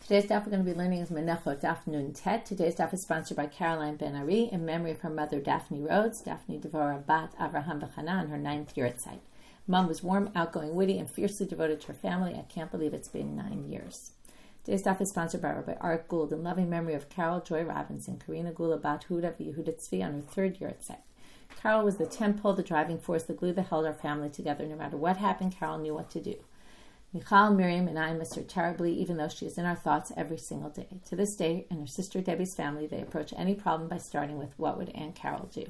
Today's daf we're going to be learning is Menachot, Daf Nun Tet. Today's daf is sponsored by Caroline Ben Ari in memory of her mother Daphne Rhodes, Daphne Devorah Bat Avraham B'Chana, on her 9th year at Site. Mom was warm, outgoing, witty, and fiercely devoted to her family. I can't believe it's been 9 years. Today's daf is sponsored by Rabbi Art Gould in loving memory of Carol Joy Robinson, Karina Gula Bat Huda V'Yehuda Tzvi, on her 3rd year at Site. Carol was the temple, the driving force, the glue that held our family together. No matter what happened, Carol knew what to do. Michal, Miriam, and I miss her terribly, even though she is in our thoughts every single day. To this day, in her sister Debbie's family, they approach any problem by starting with, what would Aunt Carol do?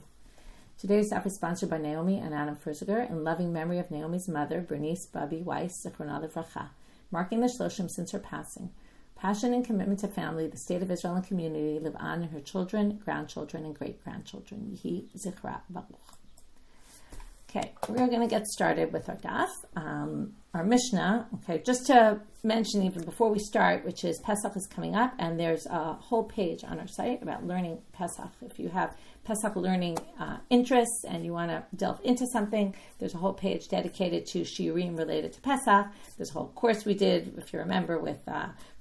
Today's daf is sponsored by Naomi and Adam Furziger in loving memory of Naomi's mother, Bernice Babi Weiss, Zichrona Livracha, marking the Shloshim since her passing. Passion and commitment to family, the state of Israel and community live on in her children, grandchildren, and great-grandchildren. Yehi Zichra Baruch. Okay, we're going to get started with our daf. Our Mishna, okay, just to mention even before we start, which is Pesach is coming up, and there's a whole page on our site about learning Pesach. If you have Pesach learning interests and you want to delve into something, there's a whole page dedicated to shiurim related to Pesach. There's a whole course we did, if you remember, with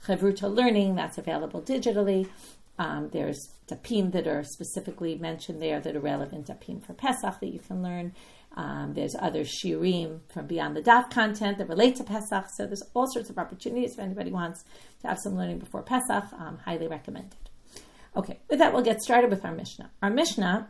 Chavruta Learning, that's available digitally. There's dapim that are specifically mentioned there that are relevant dapim for Pesach that you can learn. There's other shiurim from beyond the daf content that relate to Pesach. So there's all sorts of opportunities if anybody wants to have some learning before Pesach. Highly recommended. Okay, with that, we'll get started with our Mishnah. Our Mishnah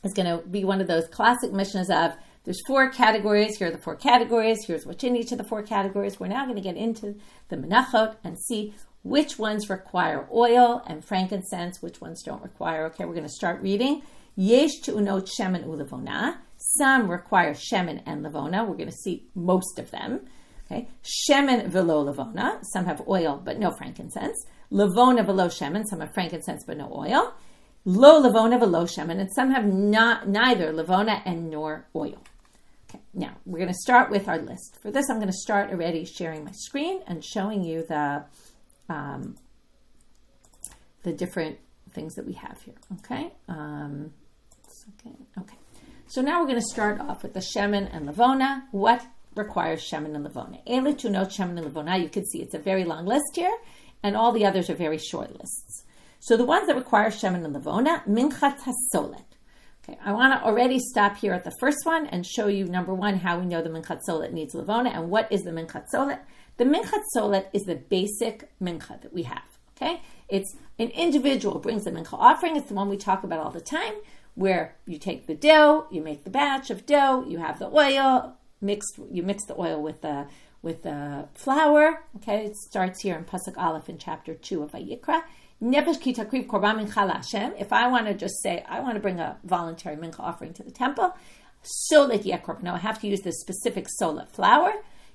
is going to be one of those classic Mishnahs of there's 4 categories. Here are the 4 categories. Here's what's in each of the 4 categories. We're now going to get into the Menachot and see which ones require oil and frankincense, which ones don't require. Okay, we're going to start reading. Yesh tu'unot shemen u'levona. Some require shemen and levona. We're going to see most of them. Okay, shemen velo levona. Some have oil but no frankincense. Levona velo shemen. Some have frankincense but no oil. Lo levona velo shemen, and some have neither levona and nor oil. Okay, now we're going to start with our list. For this, I'm going to start already sharing my screen and showing you the different things that we have here. Okay. Okay. So now we're going to start off with the shemen and levona. What requires shemen and levona? Ele tunot shemen and levona. You can see it's a very long list here, and all the others are very short lists. So the ones that require shemen and levona, minchat hasolet. Okay, I want to already stop here at the first one and show you, number one, how we know the minchat solet needs levona, and what is the minchat solet. The minchat solet is the basic minchat that we have. Okay, it's an individual brings the mincha offering. It's the one we talk about all the time, where you take the dough, you make the batch of dough, you have the oil mixed. You mix the oil with the flour. Okay, it starts here in Pasuk Aleph in chapter 2 of Vayikra. Nefesh ki takriv korban mincha laHashem. If I want to just say I want to bring a voluntary mincha offering to the temple, solet yeh korban. Now I have to use this specific solet flour.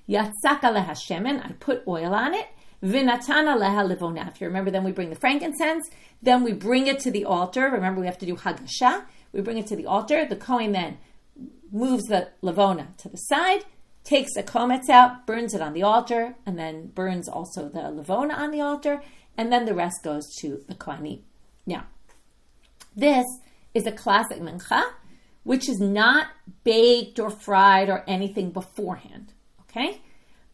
Yatzaka leha shemen. I put oil on it. V'natana leha levona. If you remember, then we bring the frankincense. Then we bring it to the altar. Remember, we have to do hagasha. We bring it to the altar. The Kohen then moves the levona to the side, takes the kometz out, burns it on the altar, and then burns also the levona on the altar, and then the rest goes to the kohanim. Now, this is a classic mincha, which is not baked or fried or anything beforehand. Okay?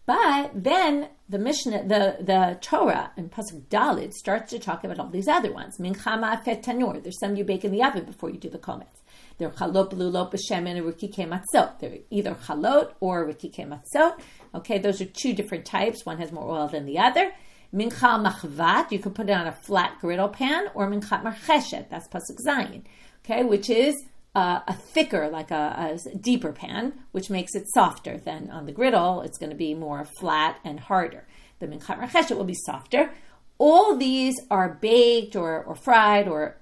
But then the Mishnah, the Torah in Pasuk Daled starts to talk about all these other ones. Mincha ma'afet tanur. There's some you bake in the oven before you do the kometz. They're chalot, belulot, b'shemen, and rikikei matzot. They're either chalot or rikikei matzot. Okay, those are 2 different types. One has more oil than the other. Mincha machvat. You can put it on a flat griddle pan, or minchat marcheshet. That's Pasuk Zayin. Okay, which is a thicker, like a deeper pan, which makes it softer than on the griddle. It's going to be more flat and harder. The minchat marcheshet will be softer. All these are baked or fried or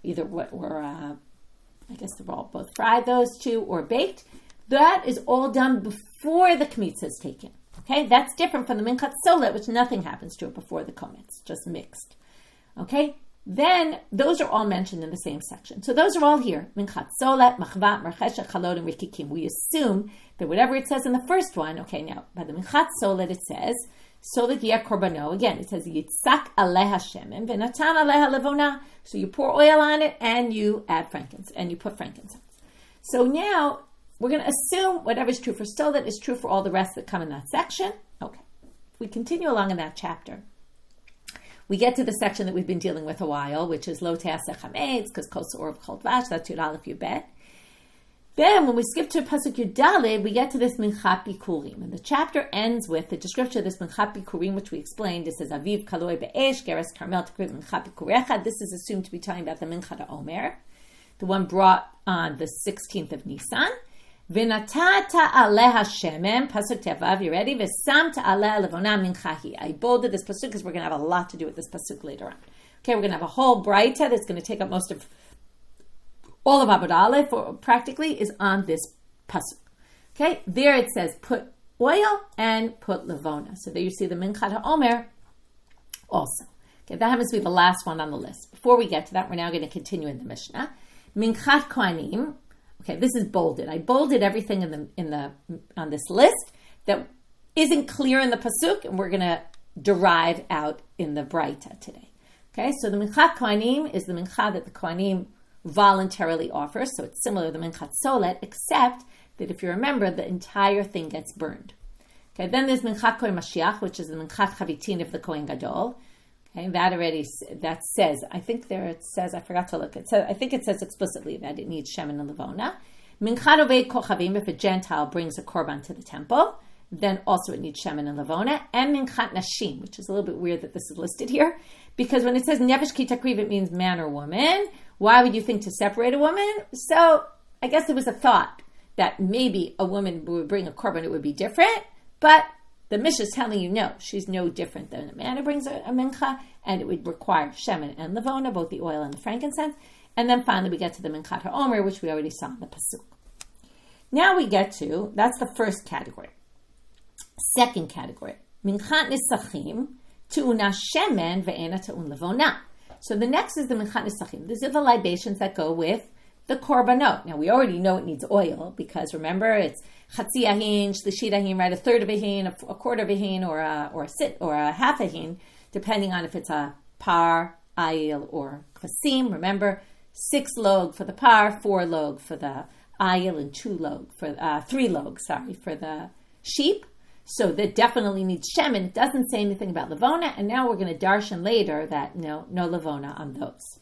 either I guess they're all both fried, those 2, or baked. That is all done before the kmitza is taken. Okay, that's different from the minchat solet, which nothing happens to it before the kometz, just mixed. Okay. Then those are all mentioned in the same section. So those are all here. Minchat solet, machvat, marcheshet, chalot, and rikikim. We assume that whatever it says in the first one, okay, now by the minchat solet it says, solet yeh korbano. Again, it says yitzak aleha shemen v'natan aleha levona. So you pour oil on it and you add frankincense and you put frankincense. So now we're going to assume whatever's true for stolen is true for all the rest that come in that section. Okay. If we continue along in that chapter, we get to the section that we've been dealing with a while, which is Lo Te'aseh Chametz, because Kol Se'or V'chol Dvash, that's Yud Aleph Yud Bet. Then, when we skip to Pasuk Yud Daled, we get to this minchat bikurim, and the chapter ends with the description of this minchat bikurim, which we explained. It says Aviv Kaloi Be'esh Geras Carmel Tikrit Minchat Bikurecha. This is assumed to be talking about the minchat Omer, the one brought on the 16th of Nisan. V'natata aleha shemen, pasuk tevav, you ready? V'samta aleha levona minchahi. I bolded this pasuk because we're going to have a lot to do with this pasuk later on. Okay, we're going to have a whole braita that's going to take up most of all of Abud Aleph, practically, is on this pasuk. Okay, there it says put oil and put levona. So there you see the minchat Omer also. Okay, that happens to be the last one on the list. Before we get to that, we're now going to continue in the Mishnah. Minchat kohanim. Okay, this is bolded. I bolded everything on this list that isn't clear in the pasuk, and we're going to derive out in the braita today. Okay, so the minchat kohanim is the minchat that the kohanim voluntarily offers. So it's similar to the minchat solet, except that if you remember, the entire thing gets burned. Okay, then there's minchat kohen mashiach, which is the minchat chavitin of the kohen gadol. Okay, that says, I think there it says, I forgot to look. I think it says explicitly that it needs shemen and levona. Minchat ovei kochavim, if a Gentile brings a korban to the temple, then also it needs shemen and levona. And minchat nashim, which is a little bit weird that this is listed here, because when it says nefesh ki takriv, it means man or woman. Why would you think to separate a woman? So I guess there was a thought that maybe a woman would bring a korban, it would be different, but the Mishnah is telling you, no, she's no different than a man who brings a mincha, and it would require shemen and levona, both the oil and the frankincense. And then finally we get to the minchat Omer, which we already saw in the pasuk. Now we get to, that's the first category. Second category, minchat nisachim, tu'una shemen ve'ena tu'un levona. So the next is the minchat nisachim. These are the libations that go with the korbanot. Now we already know it needs oil because remember it's chatzi ahin, shlishi ahin, right? A third of a hin, a quarter of a hin, or a half a hin, depending on if it's a par, ayil, or kvasim. Remember, 6 log for the par, 4 log for the ayil, and 3 log for the sheep. So that definitely needs shemen. It doesn't say anything about levona, and now we're going to darshan later that no levona on those.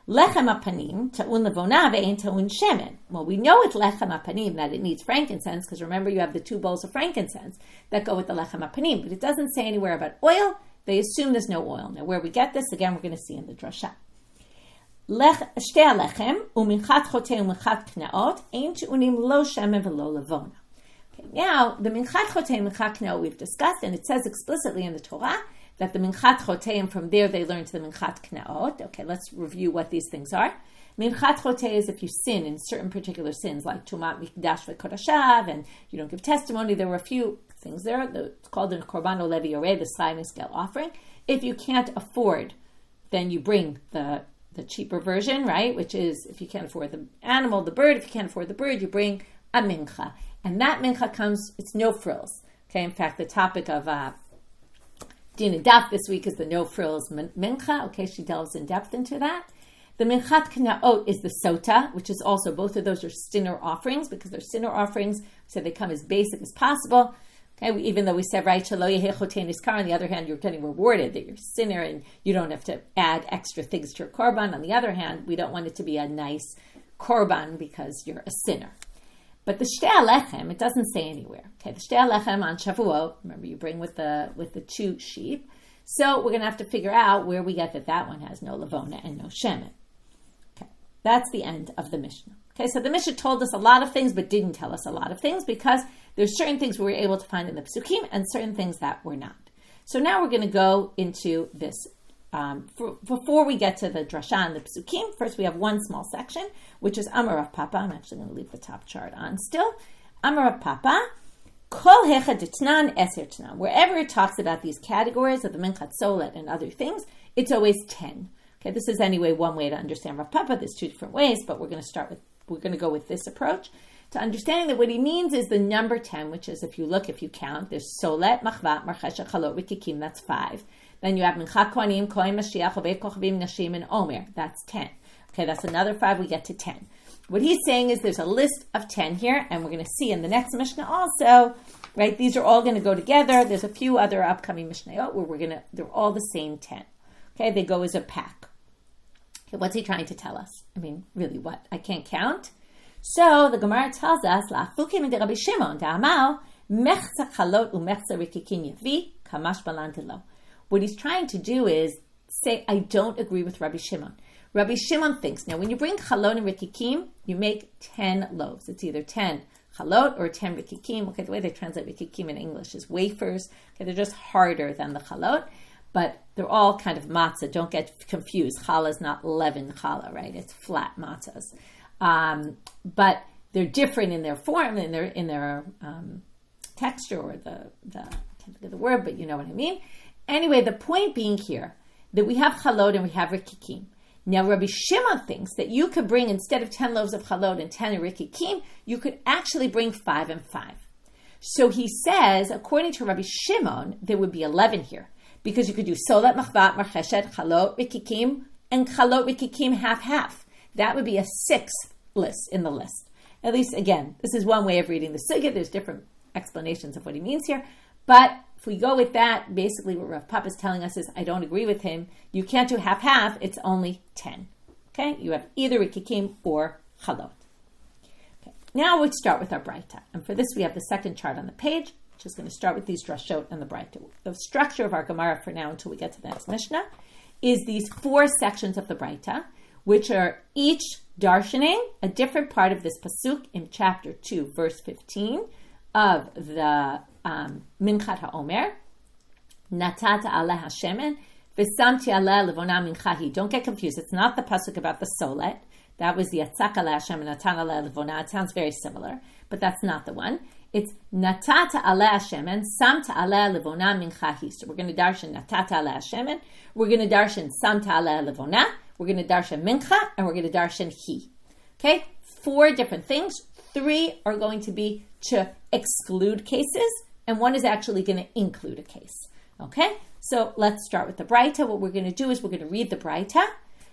Lechem apanim, ta'un levona ve'en ta'un shemen. Well, we know it's lechem apanim, that it needs frankincense, because remember you have the 2 bowls of frankincense that go with the lechem apanim, but it doesn't say anywhere about oil. They assume there's no oil. Now, where we get this, again, we're going to see in the drasha. Shtei lechem, u'minchat chotei u'minchat knaot, ein ta'unim lo shemen ve'lo levona. Okay, now, the minchat chotei and minchat knaot we've discussed, and it says explicitly in the Torah that the minchat chotei, and from there they learn to the minchat knaot. Okay, let's review what these things are. Minchat chotei is if you sin in certain particular sins, like tumat mikdash v'kodashav, and you don't give testimony. There were a few things there. It's called an korban olevi yoreh, the sliding scale offering. If you can't afford, then you bring the cheaper version, right? Which is, if you can't afford the animal, the bird. If you can't afford the bird, you bring a mincha. And that mincha comes, it's no frills. Okay, in fact, the topic of Dina Daf this week is the no frills mincha. Okay, she delves in depth into that. The minchat knaot is the sota, which is also, both of those are sinner offerings, because they're sinner offerings, so they come as basic as possible. Okay, even though we said, right, shelo yehei chotei niskar, on the other hand, you're getting rewarded that you're a sinner and you don't have to add extra things to your korban. On the other hand, we don't want it to be a nice korban because you're a sinner. But the shtei alechem, it doesn't say anywhere. Okay, the shtei alechem on Shavuot, remember you bring with the 2 sheep. So we're going to have to figure out where we get that one has no levona and no shemen. Okay, that's the end of the Mishnah. Okay, so the Mishnah told us a lot of things, but didn't tell us a lot of things because there's certain things we were able to find in the Psukim and certain things that were not. So now we're going to go into this. Before we get to the drasha and the Psukim, first we have one small section, which is Omer of Papa. I'm actually going to leave the top chart on still. Omer of Papa, Kol hecha d'tnan eser t'nan. Wherever it talks about these categories of the minchat solet and other things, it's always 10. Okay, this is anyway one way to understand Rav Papa. There's 2 different ways, but we're going to go with this approach to understanding that what he means is the number 10, which is if you count, there's solet, machvat, marchesha, chalot, rikikim, that's 5. Then you have minchat kohanim, kohen mashiach, ovei kochavim, nashim, and omer, that's 10. Okay, that's another 5, we get to 10. what he's saying is there's a list of 10 here, and we're going to see in the next Mishnah also, right? These are all going to go together. There's a few other upcoming Mishnayot where they're all the same 10. Okay, they go as a pack. Okay, what's he trying to tell us? I mean, really, what? I can't count? So the Gemara tells us, La'afukim de Rabbi Shimon, da'amal, mechza chalot u'mechza rikikin yavi, kamash balantilo. What he's trying to do is say, I don't agree with Rabbi Shimon. Rabbi Shimon thinks, now when you bring chalot and rikikim, you make 10 loaves. It's either 10 chalot or 10 rikikim. Okay, the way they translate rikikim in English is wafers. Okay, they're just harder than the chalot, but they're all kind of matzah. Don't get confused. Challah is not leavened challah, right? It's flat matzahs. But they're different in their form, in their texture, or I can't think of the word, but you know what I mean. Anyway, the point being here that we have chalot and we have rikikim. Now, Rabbi Shimon thinks that you could bring, instead of 10 loaves of chalot and 10 rikikim, you could actually bring 5 and 5. So he says, according to Rabbi Shimon, there would be 11 here, because you could do solat, machvat, marcheshet, chalot, rikikim, and chalot, rikikim, half-half. That would be a 6th list in the list. At least, again, this is one way of reading the sugya. There's different explanations of what he means here. But if we go with that, basically what Rav Papa is telling us is, I don't agree with him. You can't do half-half. It's only 10. Okay? You have either rikikim or chalot. Okay. Now we start with our braita. And for this, we have the second chart on the page, which is going to start with these drashot and the braita. The structure of our Gemara for now, until we get to the next Mishnah, is these 4 sections of the braita, which are each darshaning a different part of this pasuk in chapter 2, verse 15 of the minchat Omer. Natata aleh hashemen v'samti aleh levona minchahi. Don't get confused. It's not the pasuk about the solet. That was the yatzak aleh hashem and natan aleh levona. It sounds very similar, but that's not the one. It's natata aleh hashemen samta aleh levona minchahi. So we're going to darshan natata aleh hashemen. We're going to darshan samta aleh levona. We're going to darshan minchat, and we're going to darshan he. Okay? 4 different things. 3 are going to be to exclude cases, and 1 is actually going to include a case. Okay? So let's start with the braita. What we're going to do is we're going to read the braita.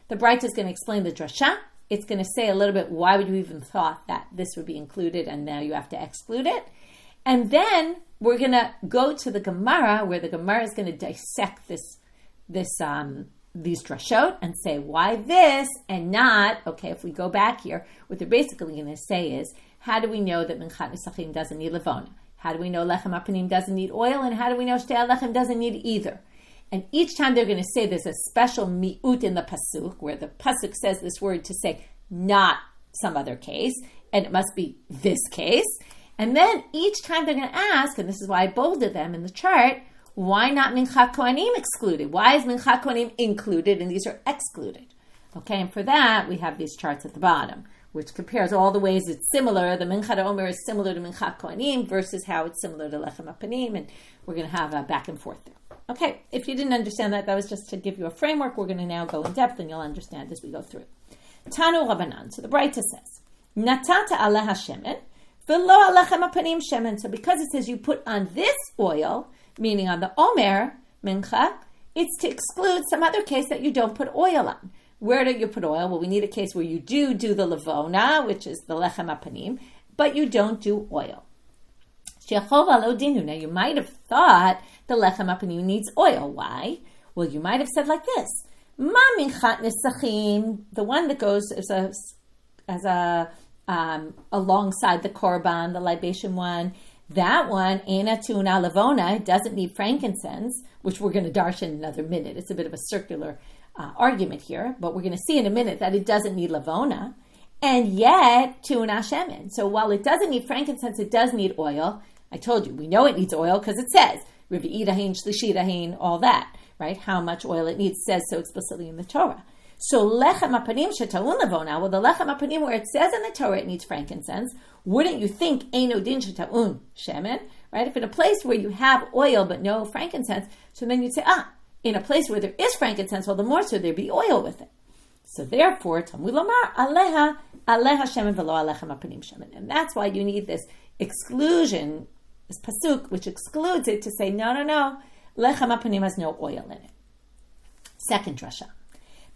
The braita is going to explain the drasha. It's going to say a little bit, why would you even thought that this would be included and now you have to exclude it? And then we're going to go to the Gemara, where the Gemara is going to dissect these drashot and say, why this and not, okay, if we go back here, what they're basically going to say is, how do we know that minchat nesachim doesn't need levona? How do we know lechem apanim doesn't need oil? And how do we know shtei lechem doesn't need either? And each time they're going to say there's a special mi'ut in the pasuk, where the pasuk says this word to say not some other case, and it must be this case. And then each time they're going to ask, and this is why I bolded them in the chart, why not minchat kohanim excluded? Why is minchat kohanim included and these are excluded? Okay, and for that, we have these charts at the bottom, which compares all the ways it's similar. The minchat Omer is similar to minchat kohanim versus how it's similar to lechem apanim, and we're going to have a back and forth there. Okay, if you didn't understand that, that was just to give you a framework. We're going to now go in depth, and you'll understand as we go through. Tanu Rabbanan. So the braita says, Natata aleh hashemen, v'lo alechem apanim shemen. So because it says you put on this oil, meaning on the Omer mincha, it's to exclude some other case that you don't put oil on. Where do you put oil? Well, we need a case where you do the levona, which is the lechem apanim, but you don't do oil. Now, you might have thought the lechem apanim needs oil. Why? Well, you might have said like this: Ma minchat nesachim, the one that goes as a alongside the korban, the libation one. That one, Eina Tuna Levona, doesn't need frankincense, which we're going to darshan in another minute. It's a bit of a circular argument here, but we're going to see in a minute that it doesn't need Levona, and yet Tuna Shemen. So while it doesn't need frankincense, it does need oil. I told you, we know it needs oil because it says, Revi'i dahin, Shlishi dahin, all that, right? How much oil it needs says so explicitly in the Torah. So lechem apanim sheta'un levona, well, the lechem apanim where it says in the Torah it needs frankincense, wouldn't you think eino din sheta'un shemen, right? If in a place where you have oil but no frankincense, so then you'd say, in a place where there is frankincense, well, the more so there be oil with it. So therefore, Talmud lomar aleha shemen v'lo alechem apanim shemen, and that's why you need this exclusion, this pasuk which excludes it, to say no, lechem apanim has no oil in it. Second drasha.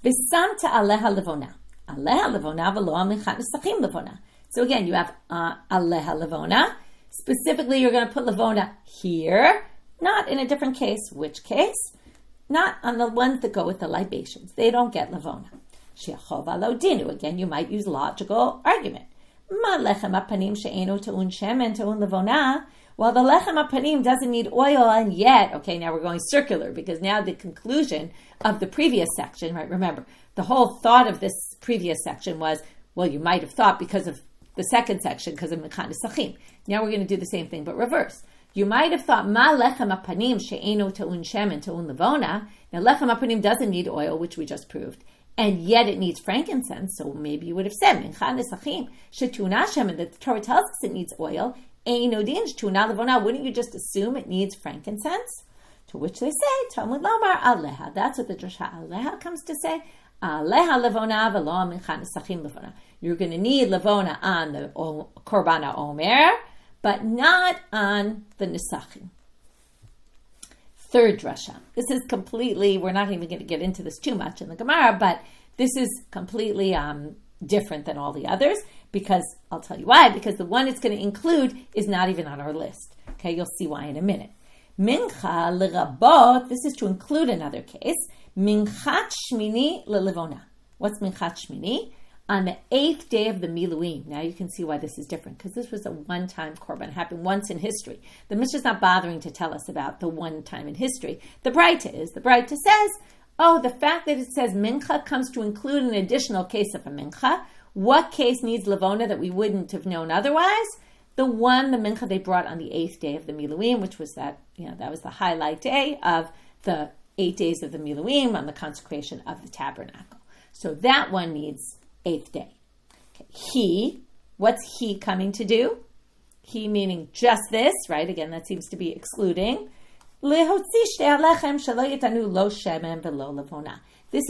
V'samta aleha levona. Aleha levona v'lo minchat nesachim levona. So again, you have aleha levona. Specifically, you're going to put levona here, not in a different case. Which case? Not on the ones that go with the libations. They don't get levona. She'achova lo dinu. Again, you might use logical argument. Ma lechem apanim she'enu te'un shemen te'un levona. Well, the lechem apanim doesn't need oil, and yet, okay, now we're going circular, because now the conclusion of the previous section, right? Remember, the whole thought of this previous section was, well, you might have thought because of the second section, because of minchat nesachim. Now we're going to do the same thing, but reverse. You might have thought, ma lechem apanim she'enu te'un shemen te'un levona. Now, lechem apanim doesn't need oil, which we just proved, and yet it needs frankincense. So maybe you would have said, minchat nesachim she'tuna shemen, that the Torah tells us it needs oil. Wouldn't you just assume it needs frankincense? To which they say, Talmud Lomar Aleha. That's what the Drasha Aleha comes to say. Aleha levona v'lo minchat nesachim levona. You're going to need levona on the Korban Omer, but not on the nesachim. Third Drasha. This is completely, we're not even going to get into this too much in the Gemara, but this is completely different than all the others, because I'll tell you why, because the one it's going to include is not even on our list. Okay, you'll see why in a minute. Mincha l'rabot, this is to include another case, minchat shmini l'levona. What's minchat shmini? On the 8th day of the Miluim. Now you can see why this is different, because this was a one-time korban. It happened once in history. The Mishna is not bothering to tell us about the one time in history. The braita is. The braita says, oh, the fact that it says mincha comes to include an additional case of a mincha. What case needs levona that we wouldn't have known otherwise? The mincha they brought on the 8th day of the Miluim, which was that was the highlight day of the 8 days of the Miluim on the consecration of the tabernacle. So that one needs 8th day. Okay. What's he coming to do? He meaning just this, right? Again, that seems to be excluding. This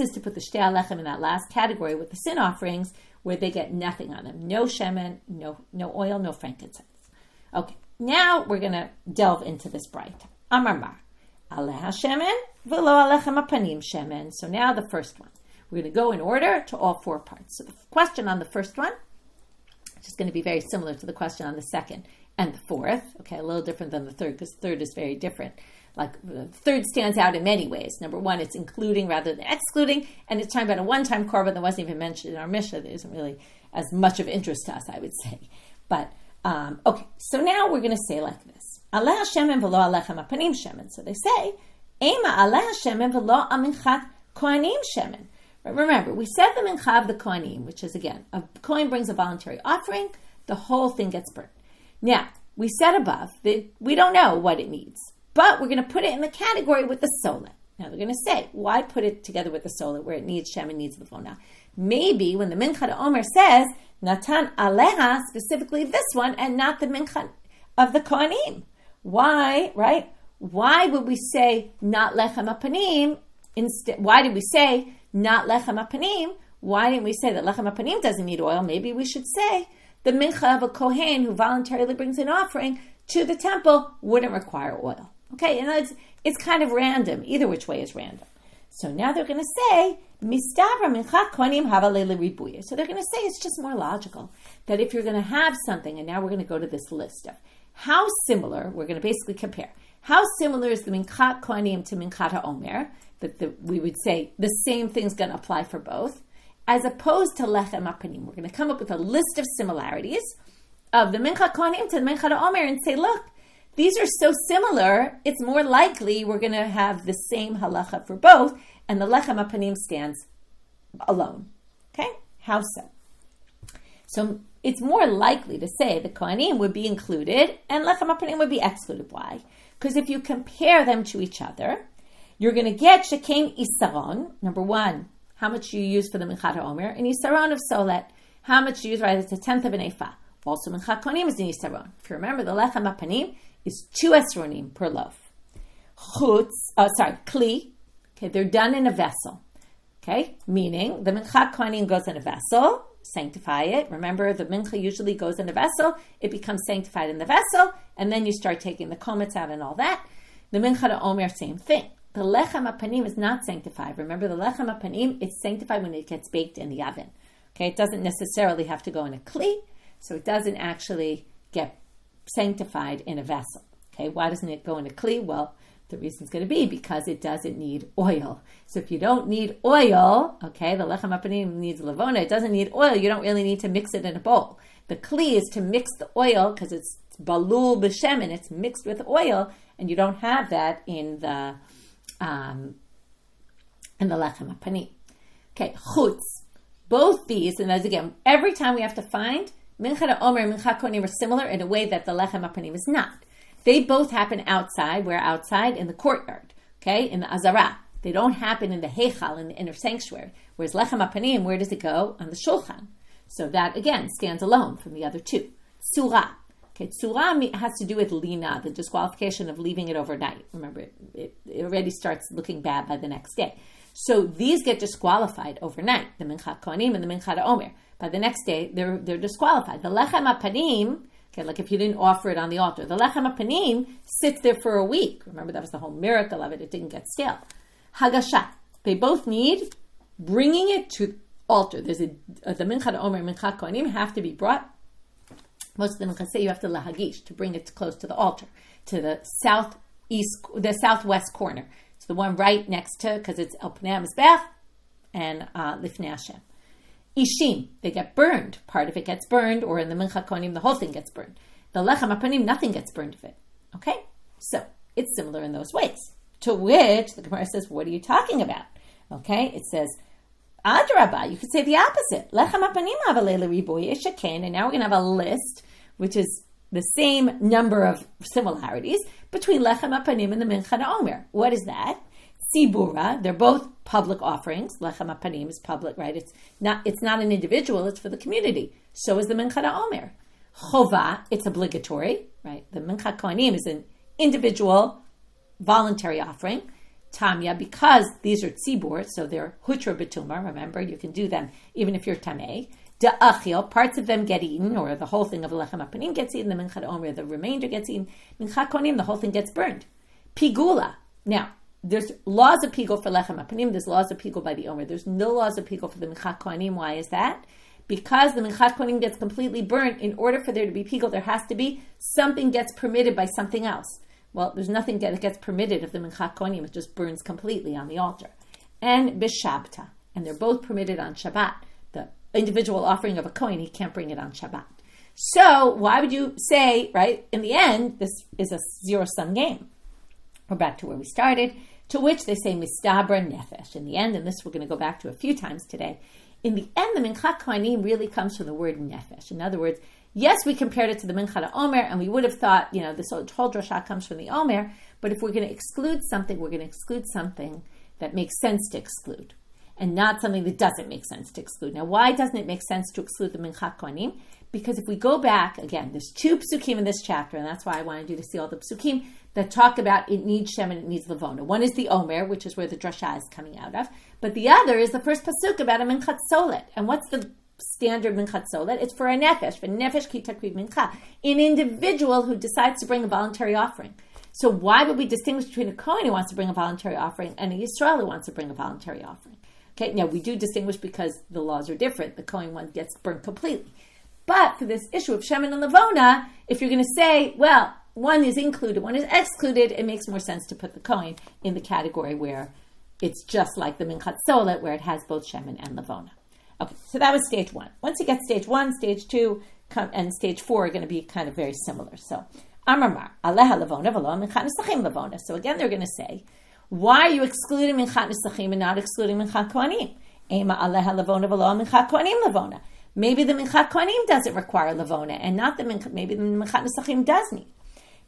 is to put the shtei alechem in that last category with the sin offerings, where they get nothing on them. No shemen, no oil, no frankincense. Okay, now we're going to delve into this braita. Amar mar, aleha shemen, v'lo alechem apanim shemen. So now the first one. We're going to go in order to all 4 parts. So the question on the first one, which is going to be very similar to the question on the second and the fourth. Okay, a little different than the third, because the third is very different. Like the third stands out in many ways. Number one, it's including rather than excluding, and it's talking about a one-time korban that wasn't even mentioned in our Mishna. That isn't really as much of interest to us, I would say. But okay, so now we're going to say like this: Aleh Hashemen v'lo alechem apanim shemen. So they say, Ema aleh Hashemen v'lo aminchat kohanim shemen. Remember, we said the minchat of the kohanim, which is again, a kohen brings a voluntary offering, the whole thing gets burnt. Now we said above that we don't know what it needs. But we're going to put it in the category with the solet. Now they're going to say, why put it together with the solet where it needs shem and needs levona? Maybe when the minchat of Omer says, Natan aleha, specifically this one, and not the minchat of the kohanim. Why, right? Why would we say not lechem apanim? Instead, why did we say not lechem apanim? Why didn't we say that lechem apanim doesn't need oil? Maybe we should say the mincha of a kohen who voluntarily brings an offering to the temple wouldn't require oil. Okay, and it's kind of random. Either which way is random. So now they're going to say, Mistabra minchat kohanim havale l'ribuya. So they're going to say it's just more logical that if you're going to have something, and now we're going to go to this list of how similar, we're going to basically compare, how similar is the minchat kohanim to minchat Omer, that we would say the same thing's going to apply for both, as opposed to lechem apanim. We're going to come up with a list of similarities of the minchat kohanim to the minchat Omer and say, look, these are so similar, it's more likely we're going to have the same halacha for both, and the lechem apanim stands alone. Okay? How so? So it's more likely to say the kohanim would be included and lechem apanim would be excluded. Why? Because if you compare them to each other, you're going to get shekem isaron. Number one, how much you use for the minchat Omer, and isaron of solet. How much you use, right? It's 1/10 of an ephah. Also, minchat kohanim is an isaron. If you remember, the lechem apanim is 2 esronim per loaf. Kli. Okay, they're done in a vessel. Okay, meaning the minchat kohanim goes in a vessel, sanctify it. Remember, the mincha usually goes in a vessel. It becomes sanctified in the vessel, and then you start taking the komets out and all that. The minchat Omer, same thing. The lechem apanim is not sanctified. Remember, the lechem apanim, it's sanctified when it gets baked in the oven. Okay, it doesn't necessarily have to go in a kli, so it doesn't actually get sanctified in a vessel. Okay, why doesn't it go in a kli? Well, the reason's going to be because it doesn't need oil. So if you don't need oil, okay, the lechem hapanim needs lavona, it doesn't need oil, you don't really need to mix it in a bowl. The kli is to mix the oil because it's balul b'shemen, it's mixed with oil, and you don't have that in the lechem hapanim. Okay, chutz. Both these, and as again, every time we have to find minchat Omer and minchat kohanim are similar in a way that the lechem hapanim is not. They both happen outside. We're outside in the courtyard, okay, in the azara. They don't happen in the heichal, in the inner sanctuary. Whereas lechem hapanim, where does it go? On the shulchan. So that, again, stands alone from the other two. Tzura. Okay, tzura has to do with lina, the disqualification of leaving it overnight. Remember, it already starts looking bad by the next day. So these get disqualified overnight, the minchat kohanim and the minchat Omer. By the next day, they're disqualified. The lechem hapanim, okay, like if you didn't offer it on the altar, the lechem hapanim sits there for a week. Remember, that was the whole miracle of it. It didn't get stale. Hagasha. They both need bringing it to altar. There's the minchat Omer and minchat kohanim have to be brought. Most of them can say you have to lahagish, to bring it close to the altar, to the southwest corner. It's the one right next to, because it's El Pnei HaMizbech and Lifnei Hashem. Ishim, they get burned. Part of it gets burned, or in the minchat kohanim, the whole thing gets burned. The lechem hapanim, nothing gets burned of it. Okay? So, it's similar in those ways. To which, the Gemara says, what are you talking about? Okay? It says, Adrabah, you could say the opposite. Lechem hapanim havalei riboy shekain, and now we're going to have a list, which is the same number of similarities between lechem hapanim and the minchat Omer. What is that? Tzibura, they're both public offerings. Lechem hapanim is public, right? It's not an individual, it's for the community. So is the minchat Omer. Chova, it's obligatory, right? The minchat kohanim is an individual, voluntary offering. Tamya, because these are tzibur, so they're hutra betuma, remember, you can do them even if you're tameh. Da'achil, parts of them get eaten, or the whole thing of lechem hapanim gets eaten, the minchat Omer, the remainder gets eaten. Minchat kohanim, the whole thing gets burned. Pigula, now, there's laws of pigul for lechem hapanim, there's laws of pigul by the Omer. There's no laws of pigul for the minchat kohanim. Why is that? Because the minchat kohanim gets completely burnt, in order for there to be pigul, there has to be something gets permitted by something else. Well, there's nothing that gets permitted of the minchat kohanim, it just burns completely on the altar. And b'shabta, and they're both permitted on Shabbat. The individual offering of a kohen, he can't bring it on Shabbat. So why would you say, right, in the end, this is a zero-sum game? We're back to where we started, to which they say mistabra nefesh. In the end, and this we're going to go back to a few times today, in the end, the minchat kohanim really comes from the word nefesh. In other words, yes, we compared it to the minchat Omer, and we would have thought, this whole drasha comes from the Omer, but if we're going to exclude something, we're going to exclude something that makes sense to exclude, and not something that doesn't make sense to exclude. Now, why doesn't it make sense to exclude the minchat kohanim? Because if we go back, again, there's 2 psukim in this chapter, and that's why I wanted you to see all the psukim that talk about it needs shem and it needs lavona. One is the Omer, which is where the drasha is coming out of, but the other is the first pasuk about a minchat solet. And what's the standard minchat solet? It's for a nefesh, for nefesh ki takriv mincha, an individual who decides to bring a voluntary offering. So why would we distinguish between a kohen who wants to bring a voluntary offering and a Yisrael who wants to bring a voluntary offering? Okay, now we do distinguish because the laws are different. The kohen one gets burnt completely. But for this issue of shemen and lavona, if you're going to say, well, one is included, one is excluded, it makes more sense to put the kohen in the category where it's just like the minchat solet, where it has both shemen and lavona. Okay, so that was stage 1. Once you get stage 1, stage 2, and stage 4 are going to be kind of very similar. So, Amar aleha lavona v'lo minchat nesachim lavona. So again, they're going to say, why are you excluding minchat nesachim and not excluding minchat kohanim? Ema aleha lavona v'lo minchat kohanim lavona. Maybe the minchat kohanim doesn't require lavona, and not the maybe the minchat nesachim does need.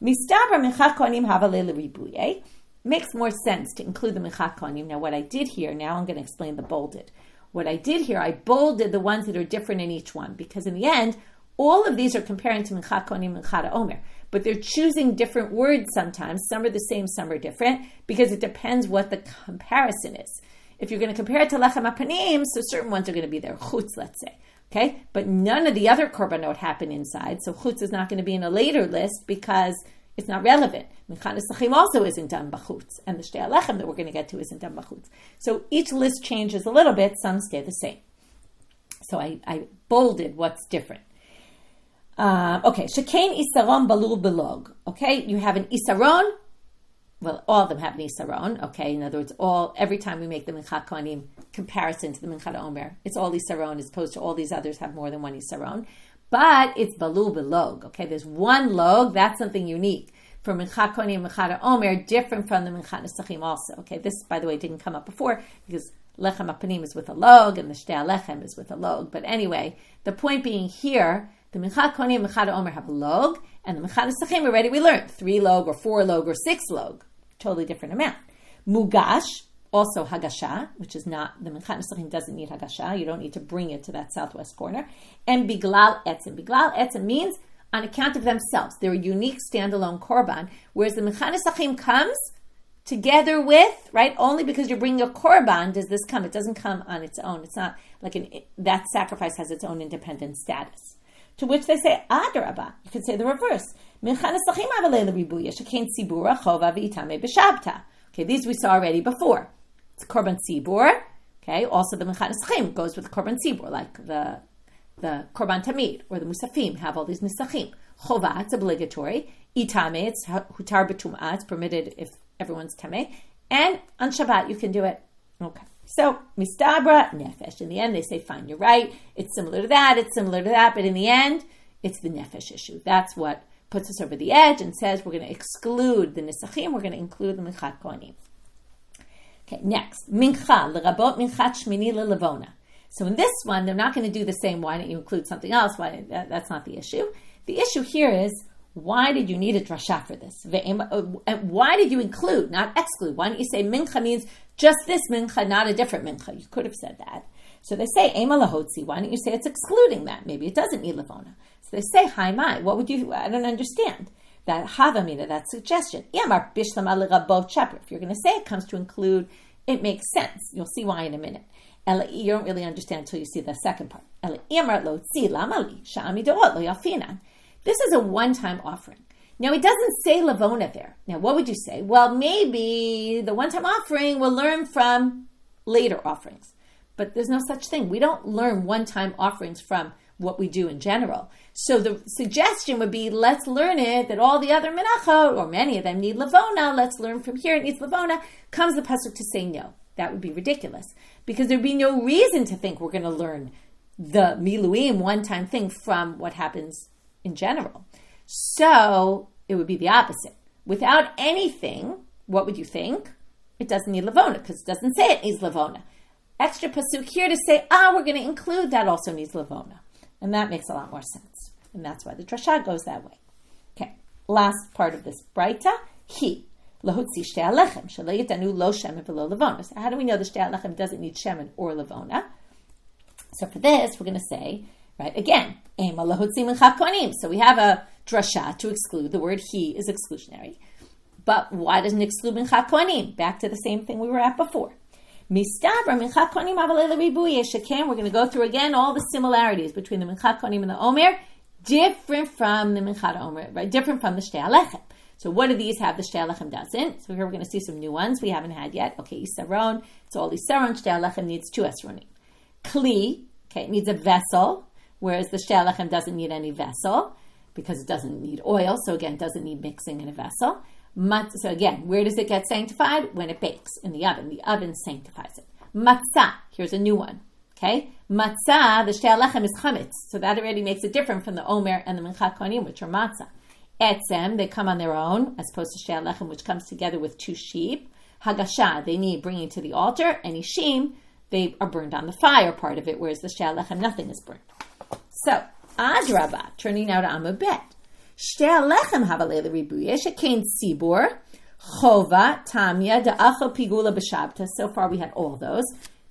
Mistabra minchat kohanim havalei l'ribuye. Makes more sense to include the minchat kohanim. Now, what I did here, now I'm going to explain the bolded. What I did here, I bolded the ones that are different in each one, because in the end, all of these are comparing to minchat kohanim and minchat Omer, but they're choosing different words sometimes. Some are the same, some are different, because it depends what the comparison is. If you're going to compare it to lechem hapanim, so certain ones are going to be there, chutz, let's say. Okay, but none of the other korbanot happen inside, so chutz is not going to be in a later list because it's not relevant. Minchat nesachim also isn't done b'chutz, and the shtei alechem that we're going to get to isn't done b'chutz. So each list changes a little bit, some stay the same. So I bolded what's different. Okay, shekain isaron balul belog. Okay, you have an isaron. Well, all of them have an isaron. Okay, in other words, every time we make the minchat kohanim comparison to the minchat Omer, it's all isaron as opposed to all these others have more than one isaron. But it's balul belog. Okay, there's one log. That's something unique for minchat kohanim, minchat Omer, different from the minchat nesachim also. Okay, this, by the way, didn't come up before because lechem apanim is with a log and the shtei lechem is with a log. But anyway, the point being here, the minchat kohanim and minchat Omer have a log, and the minchat nesachim already we learned 3 log or 4 log or 6 log, totally different amount. Mugash, also hagasha, which is not, the minchat nesachim doesn't need hagasha. You don't need to bring it to that southwest corner. And biglal etzim. Biglal etzim means on account of themselves. They're a unique standalone korban, whereas the minchat nesachim comes together with, right? Only because you're bringing a korban does this come. It doesn't come on its own. It's not like that sacrifice has its own independent status. To which they say, Adar. You could say the reverse. Okay, these we saw already before. It's korban tzibur. Okay, also the minchat nesachim goes with korban tzibur, like the korban tamid or the musafim have all these nesachim. Chova, it's obligatory. Itame, it's hutar b'tum'ah, it's permitted if everyone's tameh. And on Shabbat you can do it. Okay. So, mistabra, nefesh. In the end, they say, fine, you're right. It's similar to that, but in the end, it's the nefesh issue. That's what puts us over the edge and says we're going to exclude the nisachim, we're going to include the minchat kohanim. Okay, next. Mincha, l'rabot minchat shmini l'levona. So in this one, they're not going to do the same, why don't you include something else? That's not the issue. The issue here is, why did you need a drasha for this? Why did you include, not exclude? Why don't you say mincha means just this mincha, not a different mincha? You could have said that. So they say, ema lahotzi. Why don't you say it's excluding that? Maybe it doesn't need levona. So they say, hi mai. What would you, I don't understand. That havamina, that suggestion. If you're going to say it comes to include, it makes sense. You'll see why in a minute. You don't really understand until you see the second part. This is a one-time offering. Now, it doesn't say Lavona there. Now, what would you say? Well, maybe the one-time offering will learn from later offerings. But there's no such thing. We don't learn one-time offerings from what we do in general. So the suggestion would be, let's learn it, that all the other Menachot, or many of them, need Lavona. Let's learn from here, it needs Lavona. Comes the pasuk to say no. That would be ridiculous. Because there'd be no reason to think we're going to learn the Miluim one-time thing from what happens in general. So it would be the opposite. Without anything, what would you think? It doesn't need Lavona, because it doesn't say it needs Lavona. Extra pasuk here to say, we're going to include that also needs Lavona. And that makes a lot more sense. And that's why the drasha goes that way. Okay, last part of this braita, lahutzi shtei alechem, shelo yitanu lo shemen v'lo lavona. So how do we know the shtei alechem doesn't need shemen or lavona? So for this, we're going to say, right, again, ema lahutzi minchat kohanim. So we have a drasha to exclude. The word he is exclusionary. But why doesn't it exclude minchat kohanim? Back to the same thing we were at before. Mistabra minchat kohanim avalei l'ribuye sheken. We're going to go through again all the similarities between the minchat kohanim and the Omer, different from the minchat Omer, right? Different from the shtei alechem. So what do these have? The shtei alechem doesn't. So here we're going to see some new ones we haven't had yet. Okay, isaron. It's all isaron. Shtei alechem needs 2 esronim. Kli. Okay, it needs a vessel, whereas the shtei alechem doesn't need any vessel because it doesn't need oil. So again, it doesn't need mixing in a vessel. So again, where does it get sanctified? When it bakes in the oven. The oven sanctifies it. Matzah. Here's a new one. Okay, matzah. The shtei alechem is chametz, so that already makes it different from the Omer and the minchat kohanim, which are matzah. Etzem, they come on their own, as opposed to shtei alechem, which comes together with 2 sheep. Hagasha, they need bringing to the altar. And ishim, they are burned on the fire, part of it, whereas the shtei alechem, nothing is burned. So, adrabah, turning now to Amud Bet. Shtei alechem havalei l'ribuye shekain tzibur, chova, tamya, da'achal pigula b'shabta. So far we had all those.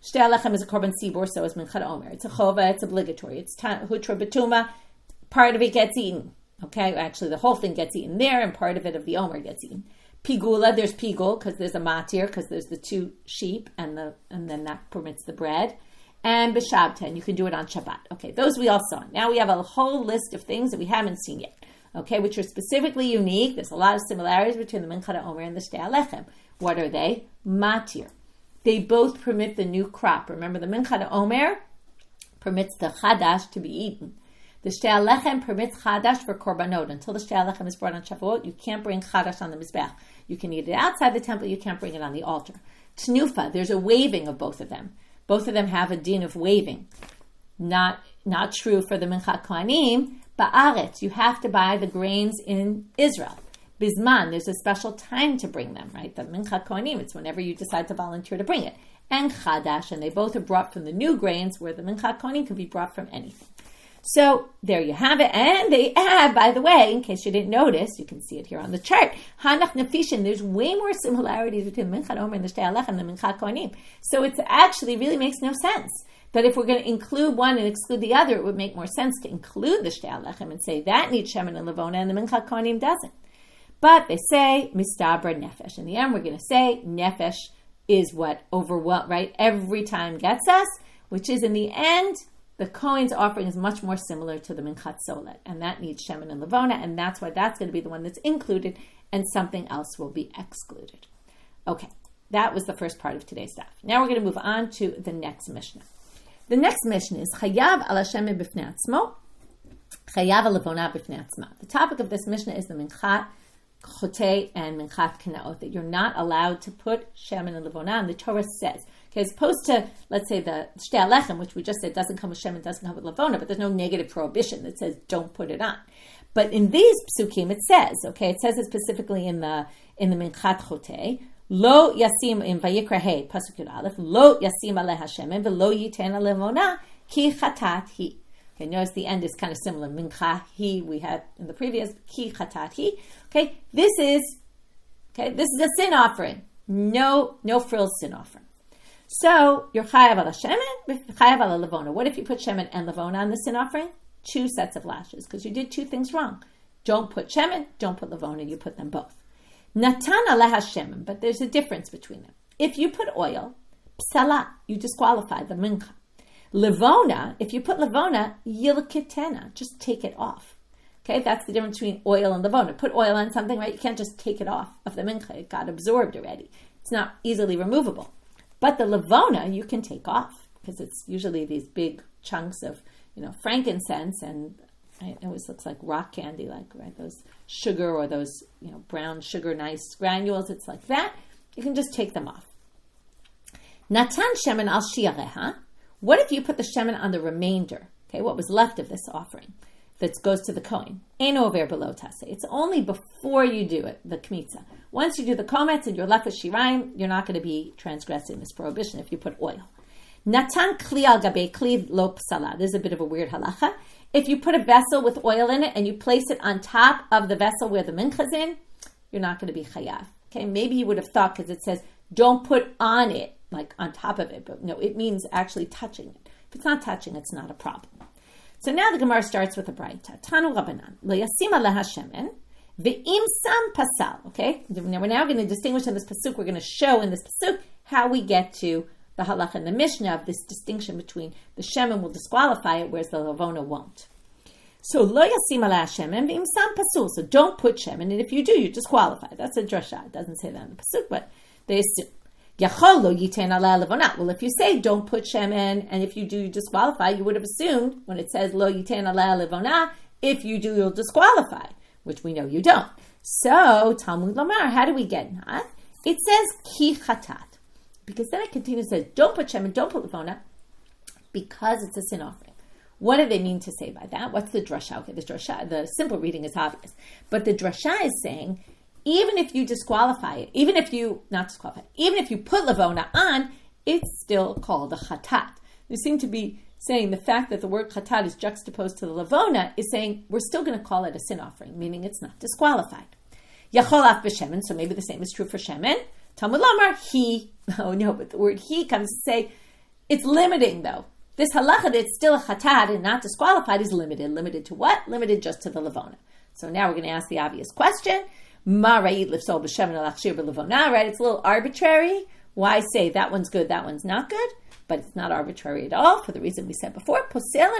Shtei alechem is a korban tzibur, so is minchat Omer. It's a chova, it's obligatory. It's hutra b'tuma, part of it gets eaten. Okay, actually the whole thing gets eaten there, and part of it of the Omer gets eaten. Pigula, there's pigul, because there's a matir, because there's the 2 sheep, and then that permits the bread. And b'shabta, and you can do it on Shabbat. Okay, those we all saw. Now we have a whole list of things that we haven't seen yet. Okay, which are specifically unique. There's a lot of similarities between the minchat Omer and the shtei alechem. What are they? Matir. They both permit the new crop. Remember, the minchat Omer permits the chadash to be eaten. The shtei alechem permits chadash for korbanot. Until the shtei alechem is brought on Shavuot, you can't bring chadash on the mizbech. You can eat it outside the temple, you can't bring it on the altar. Tnufa, there's a waving of both of them. Both of them have a din of waving. Not true for the minchat kohanim. Ba'aretz, you have to buy the grains in Israel. Bizman, there's a special time to bring them, right? The minchat kohanim, it's whenever you decide to volunteer to bring it. And chadash, and they both are brought from the new grains, where the minchat kohanim can be brought from anything. So there you have it. And they have, by the way, in case you didn't notice, you can see it here on the chart, Hanach Nefishin, there's way more similarities between Minchat Omer and the Shtei Alechem than Minchat Kohanim. So it actually really makes no sense that if we're going to include one and exclude the other, it would make more sense to include the Shtei Alechem and say that needs Shemen and Levona and the Minchat Kohanim doesn't. But they say Mistabra Nefesh. In the end, we're going to say Nefesh is what overwhelmed, right? Every time gets us, which is in the end, the Kohen's offering is much more similar to the Minchat Solet, and that needs Shemen and Levona, and that's why that's going to be the one that's included, and something else will be excluded. Okay, that was the first part of today's stuff. Now we're going to move on to the next Mishnah. The next Mishnah is Chayav al Hashem b'fnei atzmo, Chayav al Levona b'fnei atzma. The topic of this Mishnah is the Minchat Chotei and Minchat Knaot, that you're not allowed to put Shemen and Levona, and the Torah says, okay, as opposed to, let's say, the Shtei Alechem, which we just said doesn't come with Shemen, doesn't come with Levona, but there's no negative prohibition that says don't put it on. But in these psukim, it says it specifically in the Minchat Chotei, Lo yasim in Vayikra Hey, pasuk Yud Aleph, Lo yasim aleha Shemen, v'lo yiten levona, ki chatat hi. Okay, notice the end is kind of similar. Mincha hi, we had in the previous, ki chatat hi. Okay, this is a sin offering. No frills sin offering. So you're chayav al shemen, chayav al levona. What if you put shemen and levona on the sin offering? 2 sets of lashes, because you did 2 things wrong. Don't put shemen, don't put levona, you put them both. Natan aleha shemen, but there's a difference between them. If you put oil, psala, you disqualify the mincha. Levona, if you put levona, yilkitena, just take it off. Okay, that's the difference between oil and levona. Put oil on something, right? You can't just take it off of the mincha. It got absorbed already. It's not easily removable. But the levona you can take off, because it's usually these big chunks of, frankincense, and it always looks like rock candy, like, right, those sugar or those, brown sugar, nice granules. It's like that. You can just take them off. Natan shemen al shiareha. What if you put the shemen on the remainder? Okay, what was left of this offering that goes to the Kohen? Ein over below tase. It's only before you do it, the kmitza. Once you do the kometz and you're left with shirayim, you're not going to be transgressing this prohibition if you put oil. Natan kli al gabe kli lo psala. This is a bit of a weird halacha. If you put a vessel with oil in it and you place it on top of the vessel where the mincha's in, you're not going to be chayav. Okay, maybe you would have thought, because it says don't put on it, like on top of it, but no, it means actually touching it. If it's not touching, it's not a problem. So now the Gemara starts with a braita. Tanu Rabbanan, lo yasim aleha shemen, ve'im sam pasal. Okay, now we're now going to distinguish in this pasuk. We're going to show in this pasuk how we get to the halacha and the Mishnah of this distinction between the shemen will disqualify it, whereas the levona won't. So lo yasim aleha shemen, ve'im sam pasul. So don't put shemen, and if you do, you're disqualified. That's a drasha. It doesn't say that in the pasuk, but they assume. Well, if you say don't put shemen, and if you do, you disqualify, you would have assumed when it says lo yiten aleh levona, if you do, you'll disqualify, which we know you don't. So, Talmud Lomar, how do we get not? It says ki chatat, because then it continues, says don't put shemen, don't put levona, because it's a sin offering. What do they mean to say by that? What's the drasha? Okay, the drasha, the simple reading is obvious, but the drasha is saying, even if you disqualify it, even if you put levona on, it's still called a chatat. They seem to be saying the fact that the word chatat is juxtaposed to the levona is saying we're still going to call it a sin offering, meaning it's not disqualified. Yachol af b'shemen, so maybe the same is true for shemen. Talmud Lomar, he. Oh no, but the word he comes to say it's limiting though. This halacha that it's still a chatat and not disqualified is limited. Limited to what? Limited just to the levona. So now we're going to ask the obvious question. Right? It's a little arbitrary. Why say that one's good, that one's not good? But it's not arbitrary at all for the reason we said before. So the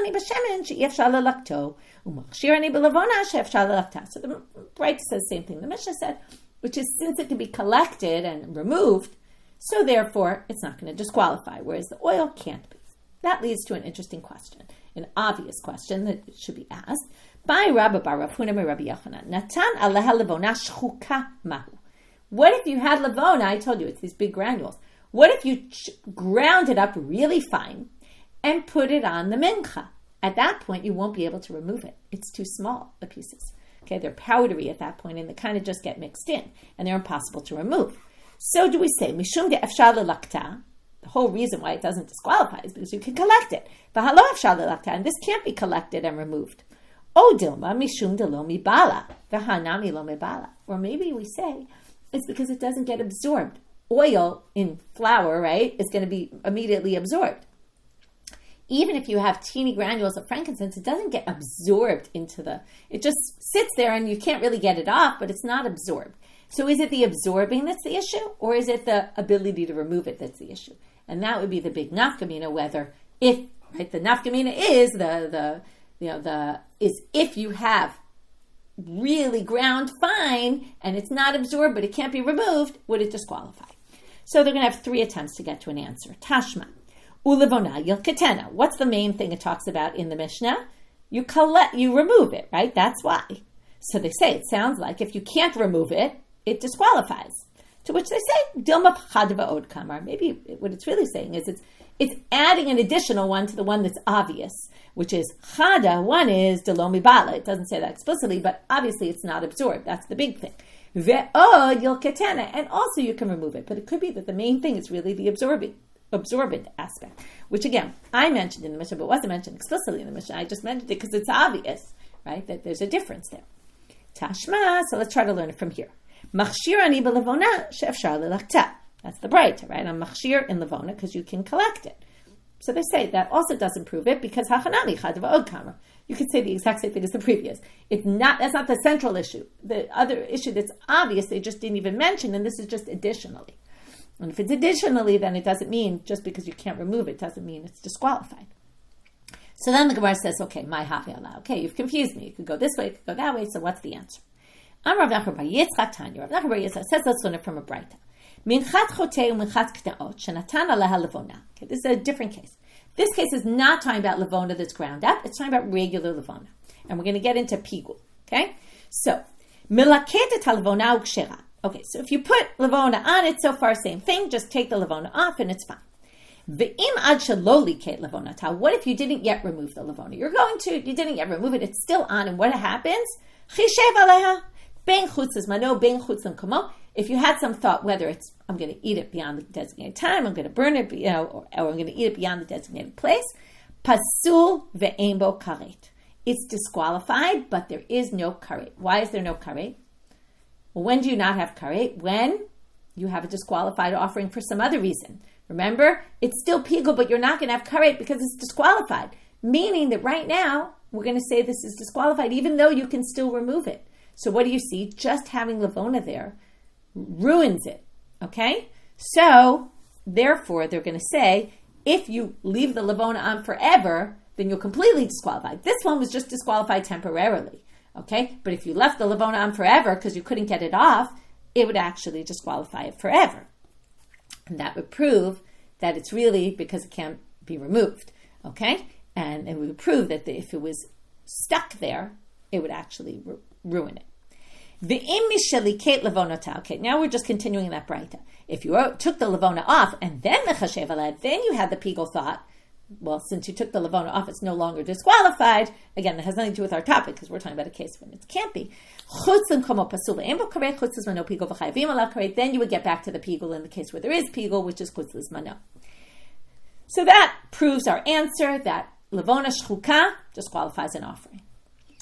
braita says the same thing the Mishna said, which is since it can be collected and removed, so therefore it's not going to disqualify, whereas the oil can't be. That leads to an interesting question, an obvious question that should be asked. By Rabbi Bar Rav Huna Rabbi Yochanan, Natan aleha levona shchuka mahu. What if you had levona? I told you it's these big granules. What if you ground it up really fine and put it on the mincha? At that point, you won't be able to remove it. It's too small, the pieces. Okay, they're powdery at that point, and they kind of just get mixed in, and they're impossible to remove. So do we say, Mishum de efshar lelakta? The whole reason why it doesn't disqualify is because you can collect it. V'halo efshar lelakta, and this can't be collected and removed. O dilma mishum de lo mibala, v'hanami lo mibala. Or maybe we say, it's because it doesn't get absorbed. Oil in flour, right, is going to be immediately absorbed. Even if you have teeny granules of frankincense, it doesn't get absorbed it just sits there and you can't really get it off, but it's not absorbed. So is it the absorbing that's the issue, or is it the ability to remove it that's the issue? And that would be the big nafkamina, whether the nafkamina is is if you have really ground fine and it's not absorbed, but it can't be removed, would it disqualify? So they're going to have 3 attempts to get to an answer. Tashma. Ulevona yilketena. What's the main thing it talks about in the Mishnah? You remove it, right? That's why. So they say, it sounds like if you can't remove it, it disqualifies. To which they say, Dilma p'chadva od kamar. Maybe what it's really saying is it's adding an additional one to the one that's obvious, which is chada. One is delomi bala. It doesn't say that explicitly, but obviously it's not absorbed. That's the big thing. Ve'od yilketena. And also you can remove it. But it could be that the main thing is really the absorbent aspect, which again, I mentioned in the Mishnah, but wasn't mentioned explicitly in the Mishnah. I just mentioned it because it's obvious, right, that there's a difference there. Tashma, so let's try to learn it from here. Machshir ani b'levona she'efshar lelakta. That's the braita, right? I'm machshir in levona because you can collect it. So they say that also doesn't prove it because hachanami chad v'od kamar. You could say the exact same thing as the previous. That's not the central issue. The other issue that's obvious, they just didn't even mention, and this is just additionally. And if it's additionally, then it doesn't mean, just because you can't remove it, doesn't mean it's disqualified. So then the Gemara says, okay, my hafi Allah. Okay, you've confused me. You could go this way, you could go that way, so what's the answer? Rav Nachman bar Yitzchak Tanya. Rav Nachman bar Yitzchak says, let's learn it from a braita. Minchat chotei u'minchat k'taot shenatan aleha levona. Okay, this is a different case. This case is not talking about levona that's ground up. It's talking about regular levona. And we're going to get into pigul. Okay? So, milaketet halevona u'kshera. Okay, so if you put levona on it, so far same thing, just take the levona off and it's fine. Ve'im ad shelo liket levonata. What if you didn't yet remove the levona? You didn't yet remove it, it's still on, and what happens? Chishev aleha. Ben chutzes mano, ben chutzem komo. If you had some thought, whether it's, I'm going to eat it beyond the designated time, I'm going to burn it, or I'm going to eat it beyond the designated place, pasul ve'ein bo karet. It's disqualified, but there is no karet. Why is there no karet? Well, when do you not have karet? When you have a disqualified offering for some other reason. Remember, it's still pigul, but you're not going to have karet because it's disqualified. Meaning that right now, we're going to say this is disqualified, even though you can still remove it. So what do you see? Just having levona there ruins it. Okay? So, therefore, they're going to say, if you leave the levona on forever, then you're completely disqualified. This one was just disqualified temporarily. Okay? But if you left the levona on forever because you couldn't get it off, it would actually disqualify it forever. And that would prove that it's really because it can't be removed. Okay? And it would prove that if it was stuck there, it would actually ruin it. Okay, now we're just continuing that braita. If you took the levona off and then the chashev alad, then you had the pigul thought, well, since you took the levona off, it's no longer disqualified. Again, that has nothing to do with our topic because we're talking about a case when it can't be. Then you would get back to the pigul in the case where there is pigul, which is chutzlas mano. So that proves our answer that levona shchuka disqualifies an offering.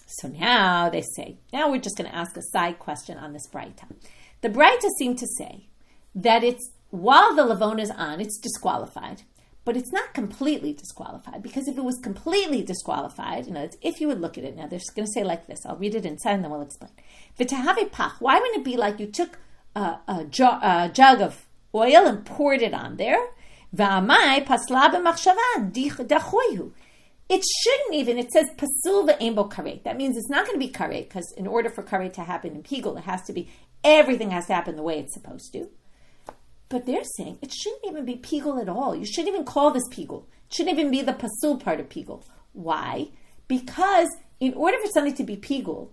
So now they say, now we're just going to ask a side question on this braita. The braita seem to say that it's, while the levona is on, it's disqualified, but it's not completely disqualified, because if it was completely disqualified, if you would look at it, now they're just going to say like this, I'll read it inside and then we'll explain. V'tehave pach, why wouldn't it be like you took a jug of oil and poured it on there? V'amai pasla b'machshava dachoyu. It shouldn't even, it says pasul ve'ein bo karet. That means it's not going to be karet, because in order for karet to happen in pigul, it has to be, everything has to happen the way it's supposed to. But they're saying it shouldn't even be pigul at all. You shouldn't even call this pigul. It shouldn't even be the pasul part of pigul. Why? Because in order for something to be pigul,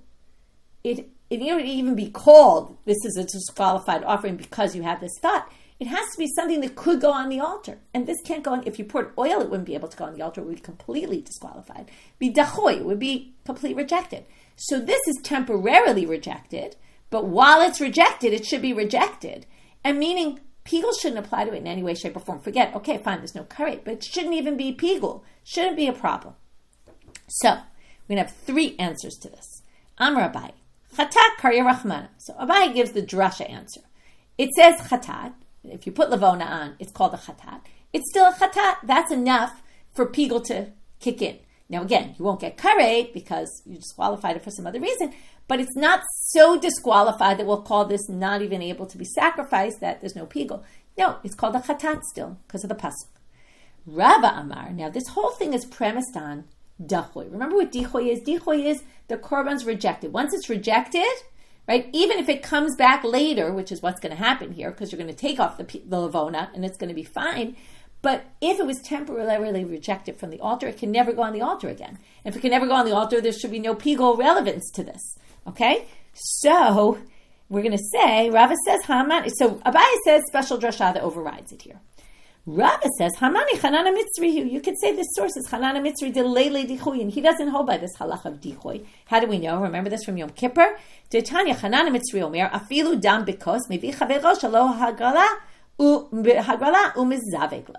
it even be called, this is a disqualified offering because you have this thought, it has to be something that could go on the altar. And this can't go on, if you poured oil, it wouldn't be able to go on the altar, it would be completely disqualified. Be dachoy, it would be completely rejected. So this is temporarily rejected, but while it's rejected, it should be rejected. And meaning, pigul shouldn't apply to it in any way, shape, or form. Forget, okay, fine, there's no karet, but it shouldn't even be pigul. Shouldn't be a problem. So, we're going to have 3 answers to this. Amar Abai. Chatat karya rachmana. So Abai gives the drasha answer. It says chatat. If you put lavona on, it's called a chatat. It's still a chatat. That's enough for pigul to kick in. Now again, you won't get karet because you disqualified it for some other reason, but it's not so disqualified that we'll call this not even able to be sacrificed, that there's no pigul. No, it's called a chatat still because of the pasuk. Rava Amar. Now this whole thing is premised on dachoy. Remember what dichoy is? Dichoy is the korban's rejected. Once it's rejected, right, even if it comes back later, which is what's going to happen here, because you're going to take off the lavona and it's going to be fine, but if it was temporarily rejected from the altar, it can never go on the altar again. If it can never go on the altar, there should be no pigul relevance to this. Okay? So, we're going to say, Rava says, Haman, so Abai says special drasha that overrides it here. Rava says, Hamani Chanana Mitzri. You could say this source is Chanana Mitzri delele dichoy, and he doesn't hold by this halach of dichoy. How do we know? Remember this from Yom Kippur? Detanya Chanana Mitzri Omer afilu dam bekos mevi chavero shalo hagrala umizavegla.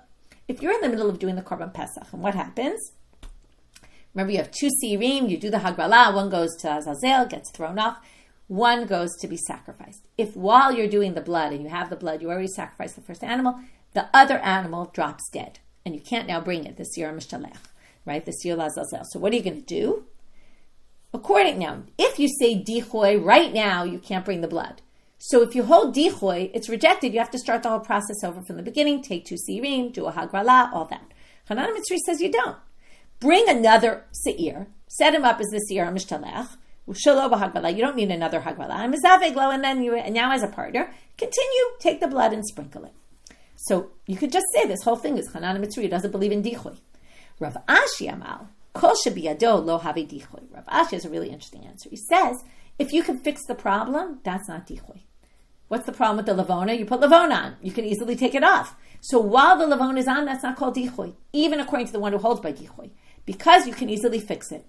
If you're in the middle of doing the korban pesach, and what happens? Remember, you have 2 sirim. You do the hagrala. One goes to Azazel, gets thrown off. One goes to be sacrificed. If while you're doing the blood and you have the blood, you already sacrificed the first animal, the other animal drops dead, and you can't now bring it, the siyur mishtalech, right? The siyur lazazel. So what are you going to do? If you say dichoy, right now you can't bring the blood. So if you hold dichoy, it's rejected. You have to start the whole process over from the beginning, take 2 sirim, do a hagrala, all that. Chanana Mitzri says you don't. Bring another seir, set him up as the siyur mishtalech, shelo b'hagrala. You don't need another hagrala. And then and now as a partner, continue, take the blood and sprinkle it. So you could just say this whole thing is Chanana Mitzri doesn't believe in dichoy. Rav Ashi Amal, kol shebiyado lo havi dichoy. Rav Ashi has a really interesting answer. He says, if you can fix the problem, that's not dichoy. What's the problem with the lavona? You put lavona on. You can easily take it off. So while the lavona is on, that's not called dichoy, even according to the one who holds by dichoy, because you can easily fix it.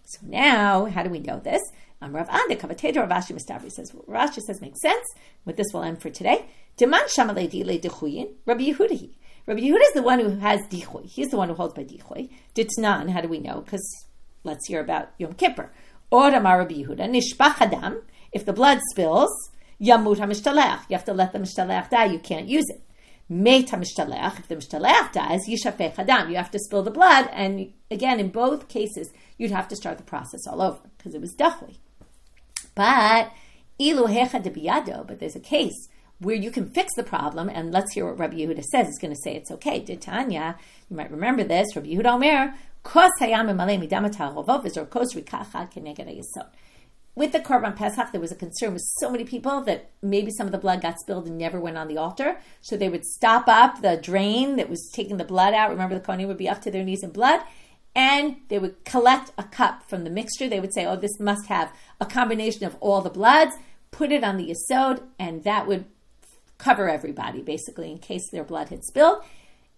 So now, how do we know this? Rav Ande Kavateda Rav Ashi Mistavri says, Rav Ashi says makes sense. With this, we'll end for today. Deman Shamalei Dile Dechuyin, Rabbi Yehuda. Rabbi Yehuda is the one who has dichoy. He's the one who holds by dichoy. Ditnan, how do we know? Because let's hear about Yom Kippur. Or Amar Rabbi Yehuda, Nishbach Hadam, if the blood spills, Yamut HaMishtalech, you have to let the Mishtalech die, you can't use it. Meit HaMishtalech, if the Mishtalech dies, Yishafech Hadam, you have to spill the blood, and again, in both cases, you'd have to start the process all over, because it was dachoy. But, Ilu Hecha de Biyado, but there's a case where you can fix the problem, and let's hear what Rabbi Yehuda says. He's going to say it's okay. Tanya, you might remember this, Rabbi Yehuda Omer, Kos hayam emalei midam ha'rovov v'zor kos rikachad keneged ha'yesod. With the Korban Pesach, there was a concern with so many people that maybe some of the blood got spilled and never went on the altar. So they would stop up the drain that was taking the blood out. Remember, the kohanim would be up to their knees in blood, and they would collect a cup from the mixture. They would say, oh, this must have a combination of all the bloods, put it on the yesod, and that would cover everybody, basically, in case their blood had spilled.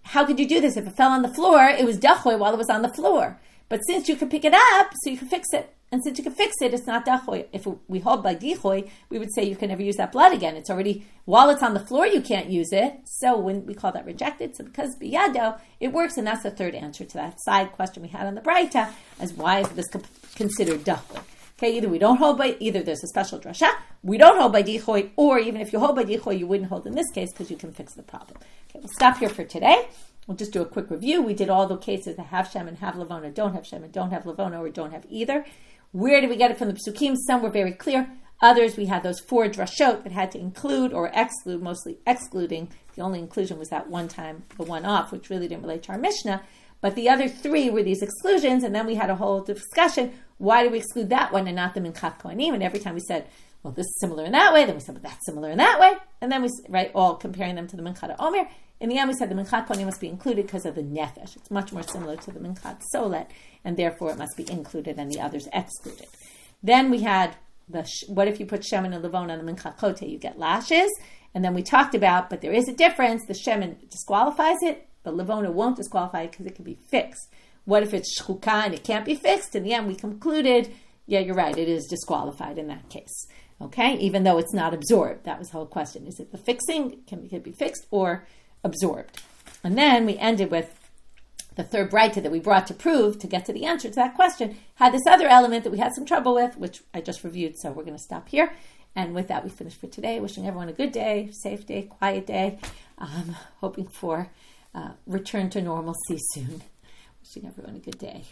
How could you do this? If it fell on the floor, it was dachoy while it was on the floor. But since you could pick it up, so you can fix it. And since you can fix it, it's not dachoy. If we hold by dichoy, we would say you can never use that blood again. It's already, while it's on the floor, you can't use it. So when we call that rejected, so because biyado, it works, and that's the third answer to that side question we had on the braita, as why is this considered dachoy? Okay, either there's a special drasha, we don't hold by dichoy, or even if you hold by dichoy, you wouldn't hold in this case because you can fix the problem. Okay, we'll stop here for today. We'll just do a quick review. We did all the cases that have Shem and have Lavona, don't have Shem and don't have Lavona, or don't have either. Where did we get it from the Psukim? Some were very clear. Others, we had those 4 drashot that had to include or exclude, mostly excluding. The only inclusion was that one time, the one off, which really didn't relate to our Mishna. But the other 3 were these exclusions, and then we had a whole discussion. Why do we exclude that one and not the minchat kohanim? And every time we said, well, this is similar in that way. Then we said, but that's similar in that way. And then we, all comparing them to the minchat of Omer. In the end, we said the minchat kohanim must be included because of the nefesh. It's much more similar to the minchat solet, and therefore it must be included and the others excluded. Then we had what if you put shemen and levon on the minchat kote, you get lashes. And then we talked about, but there is a difference. The shemen disqualifies it. The levona won't disqualify it because it can be fixed. What if it's shchuka and it can't be fixed? In the end, we concluded, yeah, you're right, it is disqualified in that case. Okay, even though it's not absorbed. That was the whole question. Is it the fixing? Can it be fixed or absorbed? And then we ended with the third braita that we brought to prove, to get to the answer to that question, had this other element that we had some trouble with, which I just reviewed, so we're going to stop here. And with that, we finish for today. Wishing everyone a good day, safe day, quiet day. Hoping for return to normalcy soon. Wishing everyone a good day.